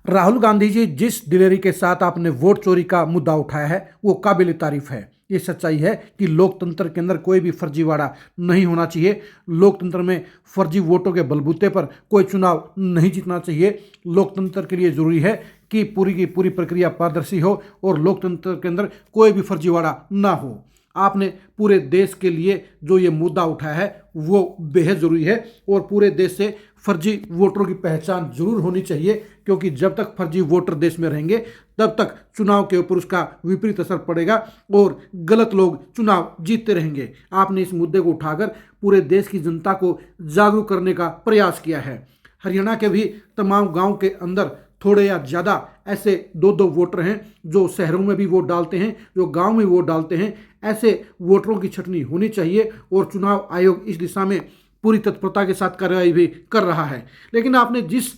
राहुल गांधी जी जिस दिलेरी के साथ आपने वोट चोरी का मुद्दा उठाया है वो काबिल तारीफ है। ये सच्चाई है कि लोकतंत्र के अंदर कोई भी फर्जीवाड़ा नहीं होना चाहिए। लोकतंत्र में फर्जी वोटों के बलबूते पर कोई चुनाव नहीं जीतना चाहिए। लोकतंत्र के लिए ज़रूरी है कि पूरी की पूरी प्रक्रिया पारदर्शी हो और लोकतंत्र के अंदर कोई भी फर्जीवाड़ा ना हो। आपने पूरे देश के लिए जो ये मुद्दा उठाया है वो बेहद ज़रूरी है और पूरे देश से फर्जी वोटरों की पहचान जरूर होनी चाहिए, क्योंकि जब तक फर्जी वोटर देश में रहेंगे तब तक चुनाव के ऊपर उसका विपरीत असर पड़ेगा और गलत लोग चुनाव जीतते रहेंगे। आपने इस मुद्दे को उठाकर पूरे देश की जनता को जागरूक करने का प्रयास किया है। हरियाणा के भी तमाम गाँव के अंदर थोड़े या ज़्यादा ऐसे दो वोटर हैं जो शहरों में भी वोट डालते हैं, जो गांव में वोट डालते हैं। ऐसे वोटरों की छटनी होनी चाहिए और चुनाव आयोग इस दिशा में पूरी तत्परता के साथ कार्रवाई भी कर रहा है। लेकिन आपने जिस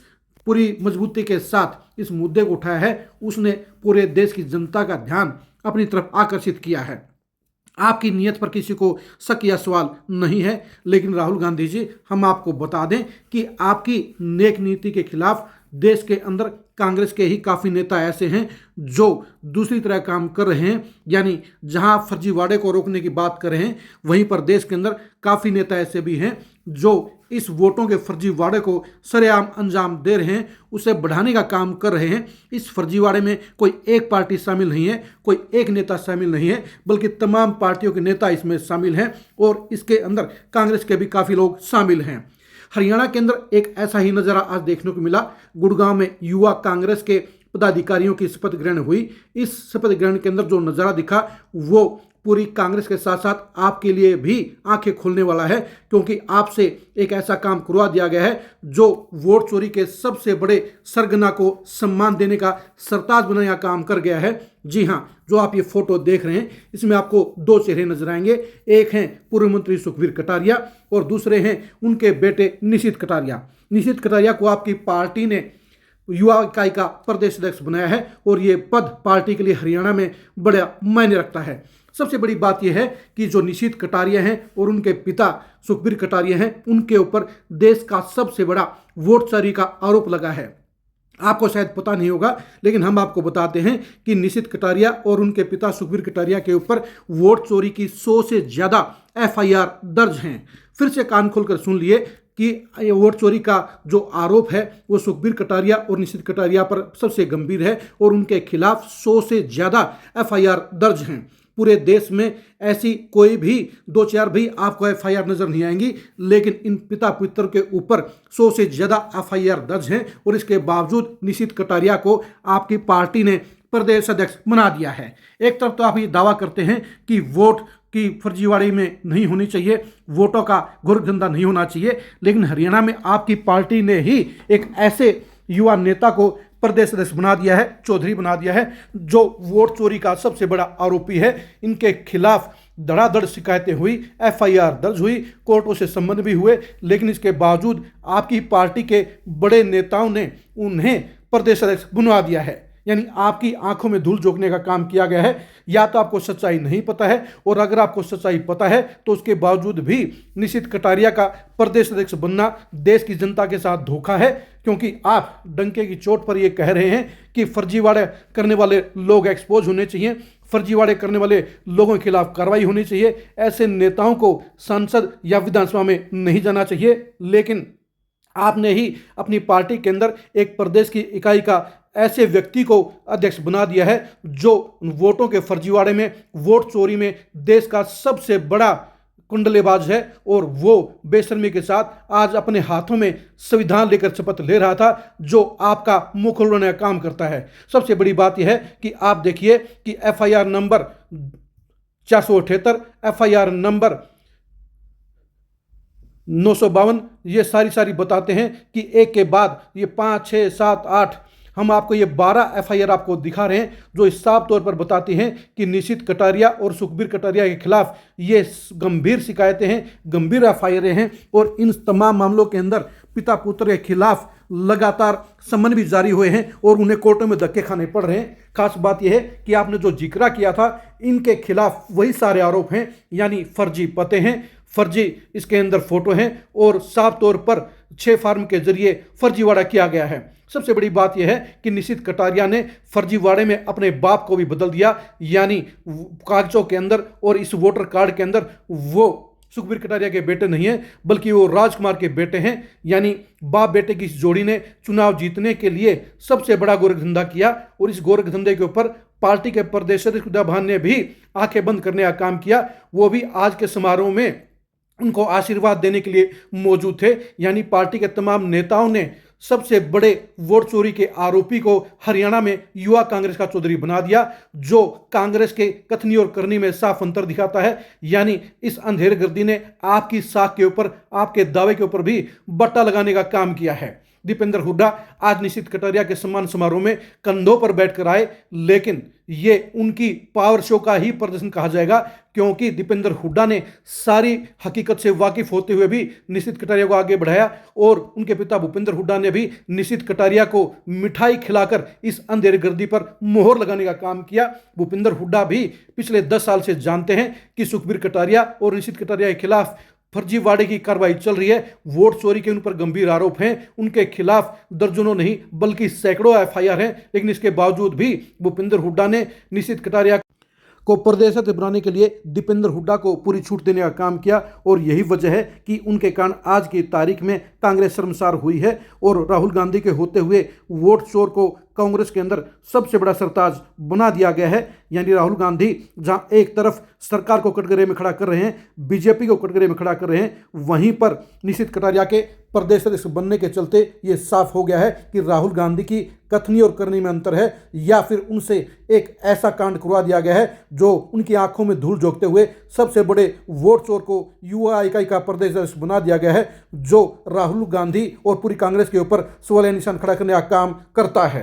पूरी मजबूती के साथ इस मुद्दे को उठाया है उसने पूरे देश की जनता का ध्यान अपनी तरफ आकर्षित किया है। आपकी नीयत पर किसी को शक या सवाल नहीं है, लेकिन राहुल गांधी जी हम आपको बता दें कि आपकी नेक नीति के खिलाफ देश के अंदर कांग्रेस के ही काफ़ी नेता ऐसे हैं जो दूसरी तरह काम कर रहे हैं। यानी जहां फर्जीवाड़े को रोकने की बात कर रहे हैं वहीं पर देश के अंदर काफ़ी नेता ऐसे भी हैं जो इस वोटों के फर्जीवाड़े को सरेआम अंजाम दे रहे हैं, उसे बढ़ाने का काम कर रहे हैं। इस फर्जीवाड़े में कोई एक पार्टी शामिल नहीं है, कोई एक नेता शामिल नहीं है, बल्कि तमाम पार्टियों के नेता इसमें शामिल हैं और इसके अंदर कांग्रेस के भी काफ़ी लोग शामिल हैं। हरियाणा के अंदर एक ऐसा ही नज़ारा आज देखने को मिला। गुड़गांव में युवा कांग्रेस के पदाधिकारियों की शपथ ग्रहण हुई। इस शपथ ग्रहण के अंदर जो नज़ारा दिखा वो पूरी कांग्रेस के साथ साथ आपके लिए भी आंखें खोलने वाला है, क्योंकि आपसे एक ऐसा काम करवा दिया गया है जो वोट चोरी के सबसे बड़े सरगना को सम्मान देने का सरताज बनाने का काम कर गया है। जी हाँ, जो आप ये फोटो देख रहे हैं इसमें आपको दो चेहरे नजर आएंगे। एक हैं पूर्व मंत्री सुखबीर कटारिया और दूसरे हैं उनके बेटे निशित कटारिया। निशित कटारिया को आपकी पार्टी ने युवा इकाई का प्रदेश अध्यक्ष बनाया है और ये पद पार्टी के लिए हरियाणा में बड़ा मायने रखता है। सबसे बड़ी बात यह है कि जो निशित कटारिया हैं और उनके पिता सुखबीर कटारिया हैं, उनके ऊपर देश का सबसे बड़ा वोट चोरी का आरोप लगा है। आपको शायद पता नहीं होगा, लेकिन हम आपको बताते हैं कि निशित कटारिया और उनके पिता सुखबीर कटारिया के ऊपर वोट चोरी की 100 से ज़्यादा FIR दर्ज हैं। फिर से कान खोलकर सुन लिए कि वोट चोरी का जो आरोप है वो सुखबीर कटारिया और निशित कटारिया पर सबसे गंभीर है और उनके खिलाफ 100 से ज़्यादा FIR दर्ज हैं। पूरे देश में ऐसी कोई भी 2-4 भी आपको FIR नजर नहीं आएंगी, लेकिन इन पिता पुत्र के ऊपर 100 से ज़्यादा FIR दर्ज हैं और इसके बावजूद निशित कटारिया को आपकी पार्टी ने प्रदेश अध्यक्ष बना दिया है। एक तरफ तो आप ये दावा करते हैं कि वोट की फर्जीवाड़ी में नहीं होनी चाहिए, वोटों का घुरधंधा नहीं होना चाहिए, लेकिन हरियाणा में आपकी पार्टी ने ही एक ऐसे युवा नेता को प्रदेश अध्यक्ष बना दिया है, चौधरी बना दिया है, जो वोट चोरी का सबसे बड़ा आरोपी है। इनके खिलाफ धड़ाधड़ शिकायतें हुई, FIR दर्ज हुई, कोर्टों से संबंध भी हुए, लेकिन इसके बावजूद आपकी पार्टी के बड़े नेताओं ने उन्हें प्रदेश अध्यक्ष बनवा दिया है। यानी आपकी आंखों में धूल झोंकने का काम किया गया है। या तो आपको सच्चाई नहीं पता है, और अगर आपको सच्चाई पता है तो उसके बावजूद भी निशित कटारिया का प्रदेश अध्यक्ष बनना देश की जनता के साथ धोखा है, क्योंकि आप डंके की चोट पर यह कह रहे हैं कि फर्जीवाड़े करने वाले लोग एक्सपोज होने चाहिए, फर्जीवाड़े करने वाले लोगों के खिलाफ कार्रवाई होनी चाहिए। ऐसे नेताओं को संसद या विधानसभा में नहीं जाना चाहिए, लेकिन आपने ही अपनी पार्टी के अंदर एक प्रदेश की इकाई का ऐसे व्यक्ति को अध्यक्ष बना दिया है जो वोटों के फर्जीवाड़े में, वोट चोरी में देश का सबसे बड़ा कुंडलेबाज है, और वो बेशर्मी के साथ आज अपने हाथों में संविधान लेकर शपथ ले रहा था, जो आपका मुंह खोलने का काम करता है। सबसे बड़ी बात यह है कि आप देखिए कि FIR नंबर 478, FIR नंबर 952, ये सारी बताते हैं कि एक के बाद ये 5, 6, 7, 8, हम आपको ये 12 FIR आपको दिखा रहे हैं जो साफ तौर पर बताती हैं कि निशित कटारिया और सुखबीर कटारिया के खिलाफ ये गंभीर शिकायतें हैं, गंभीर FIR हैं, और इन तमाम मामलों के अंदर पिता पुत्र के खिलाफ लगातार समन भी जारी हुए हैं और उन्हें कोर्टों में धक्के खाने पड़ रहे हैं। खास बात यह है कि आपने जो जिक्र किया था, इनके खिलाफ वही सारे आरोप हैं, यानी फर्जी पते हैं, फर्जी इसके अंदर फोटो हैं और साफ तौर पर 6 फार्म के जरिए फर्जीवाड़ा किया गया है। सबसे बड़ी बात यह है कि निशित कटारिया ने फर्जीवाड़े में अपने बाप को भी बदल दिया, यानी कागजों के अंदर और इस वोटर कार्ड के अंदर वो सुखबीर कटारिया के बेटे नहीं हैं बल्कि वो राजकुमार के बेटे हैं। यानी बाप बेटे की इस जोड़ी ने चुनाव जीतने के लिए सबसे बड़ा गोरखधंधा किया और इस गोरखधंधे के ऊपर पार्टी के प्रदेश अध्यक्ष खुदा भान ने भी आंखें बंद करने का काम किया। वो भी आज के समारोह में उनको आशीर्वाद देने के लिए मौजूद थे। यानी पार्टी के तमाम नेताओं ने सबसे बड़े वोट चोरी के आरोपी को हरियाणा में युवा कांग्रेस का चौधरी बना दिया, जो कांग्रेस के कथनी और करनी में साफ अंतर दिखाता है। यानी इस अंधेर गर्दी ने आपकी साख के ऊपर, आपके दावे के ऊपर भी बट्टा लगाने का काम किया है। दीपेंद्र हुड्डा आज निशित कटारिया के सम्मान समारोह में कंधों पर बैठकर आए, लेकिन ये उनकी पावर शो का ही प्रदर्शन कहा जाएगा, क्योंकि दीपेंद्र हुड्डा ने सारी हकीकत से वाकिफ होते हुए भी निशित कटारिया को आगे बढ़ाया और उनके पिता भूपेंद्र हुड्डा ने भी निशित कटारिया को मिठाई खिलाकर इस अंधेर गर्दी पर मोहर लगाने का काम किया। भूपेंद्र हुड्डा भी पिछले 10 साल से जानते हैं कि सुखबीर कटारिया और निशित कटारिया के खिलाफ फर्जीवाड़े की कार्रवाई चल रही है। वोट चोरी के उन पर गंभीर आरोप हैं, उनके खिलाफ दर्जनों नहीं बल्कि सैकड़ों एफआईआर हैं, लेकिन इसके बावजूद भी भूपेंद्र हुड्डा ने निशित कटारिया को प्रदेश अध्यक्ष बनाने के लिए दीपेंद्र हुड्डा को पूरी छूट देने का काम किया और यही वजह है कि उनके कारण आज की तारीख में कांग्रेस शर्मसार हुई है और राहुल गांधी के होते हुए वोट चोर को कांग्रेस के अंदर सबसे बड़ा सरताज बना दिया गया है। यानी राहुल गांधी जहां एक तरफ सरकार को कटघरे में खड़ा कर रहे हैं, बीजेपी को कटघरे में खड़ा कर रहे हैं, वहीं पर निशित कटारिया के प्रदेश अध्यक्ष बनने के चलते ये साफ हो गया है कि राहुल गांधी की कथनी और करनी में अंतर है, या फिर उनसे एक ऐसा कांड करवा दिया गया है जो उनकी आंखों में धूल झोंकते हुए सबसे बड़े वोट चोर को युवा इकाई का प्रदेश अध्यक्ष बना दिया गया है, जो राहुल गांधी और पूरी कांग्रेस के ऊपर सवालिया निशान खड़ा करने का काम करता है।